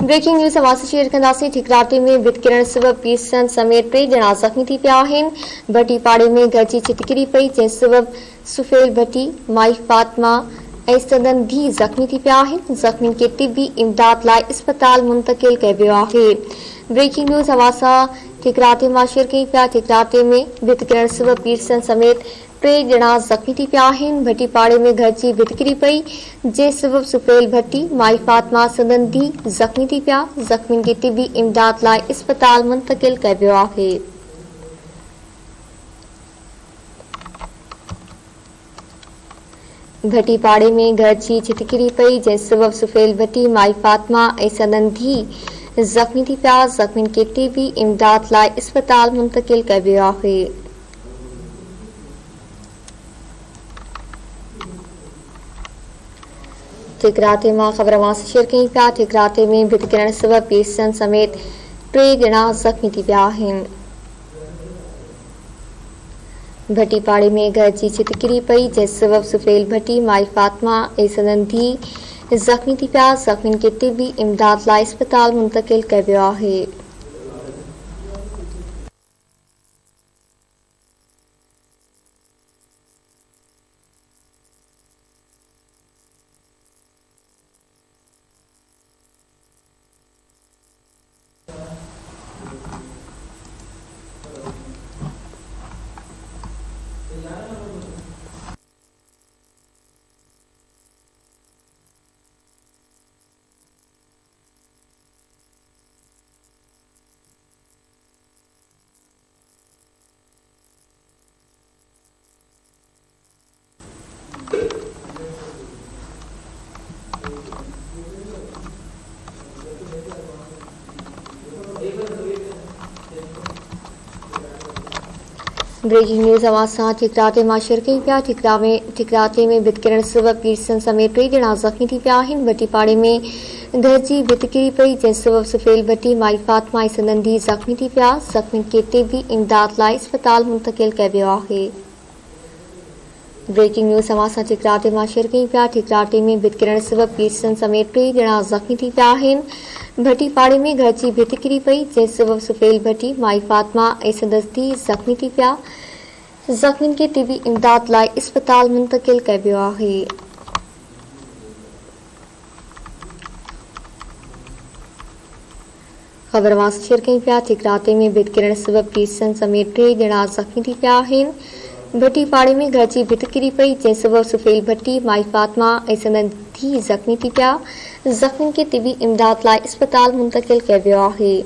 Breaking news हवासे share कंदासीं। ठिकराटे में विदकिरण सबब पीसण समेत 3 ॼणा ज़ख़्मी थी पिया आहिनि। भटी पाड़े में घर जी छित किरी पई, जंहिं सबब सुफेल भट्टी, माई फातिमा ऐं संदन धीउ ज़ख़्मी थी पिया आहिनि। ज़ख़्मियुनि खे तिबी इमदाद लाइ अस्पताल मुंतक़िल कयो वियो आहे। ब्रेकिंग न्यूज़ हवासा ठिकराटे मां शेयर कई पिया। ठिकराटे में विदकिरण सबब पीसण समेत 3 ॼणा ज़ख़्मी थी पिया आहिनि। भटी पाड़े में घर जी भित किरी पई, जंहिं सबब सुफेल भट्टी, माई फातिमा संदन धीउ ज़ख़्मी थी पिया। ज़ख़्मियुनि खे तिबी इमदाद लाइ अस्पताल मुंतक़िल कयो वियो आहे। भटी पाड़े में घर जी छित किरी पई, जंहिं सबब सुफेल भट्टी, माई फातिमा ऐं संदन धीउ ज़ख़्मी थी पिया। ज़ख़्मियुनि खे तिबी इमदाद लाइ अस्पताल मुंतक़िल कयो वियो आहे। ठिकराटे मां ख़बर हवासे शेयर कई पिया। ठिकराटे में भित किरण सबब पीसण समेत 3 ॼणा ज़ख़्मी थी पिया आहिनि। भटी पाड़े में घर जी छित किरी पई, जंहिं सबब सुफेल भट्टी, माई फातिमा ऐं संदन धीउ ज़ख़्मी थी पिया। ज़ख़्मियुनि खे तिबी इमदाद लाइ अस्पताल मुंतक़िल कयो वियो आहे। ब्रेकिंग न्यूज़ हवासा ठिकराटे मां शेयर कई पिया। ठिकराटे में भित किरण सबब पीसण समेत 3 ॼणा ज़ख़्मी थी पिया आहिनि। भटी पाड़े में घर जी भित किरी पई, जंहिं सबब सुफेल भट्टी, माई फातिमा ऐं संदन धीउ ज़ख़्मी थी पिया। ज़ख़्मियुनि खे तिबी इमदाद लाइ अस्पताल मुंतक़िल कयो वियो आहे। ब्रेकिंग न्यूज़ हवासा ठिकराटे मां शेयर कई पिया। ठिकराटे में भित किरण सबब पीसण समेत 3 ॼणा ज़ख़्मी थी पिया आहिनि। भटी पाड़े में घर जी भित किरी पई, जंहिं सबब सुफेल भट्टी, माई फातिमा ऐं संदन धीउ ज़ख़्मी थी पिया। ज़ख़्मियुनि खे तिबी इमदाद लाइ अस्पताल मुंतक़िल कयो वियो आहे। ख़बर हवासे शेयर कई पिया। ठिकराटे में भित किरण सबब पीसण समेत 3 ॼणा ज़ख़्मी थी पिया आहिनि। भटी पाड़े में घर जी भित किरी पई, जंहिं सबब सुफेल भट्टी, माई फातिमा ऐं संदन धीउ ज़ख़्मी थी पिया। ज़ख़्मियुनि खे तिबी इमदाद लाइ अस्पताल मुंतक़िल कयो वियो आहे।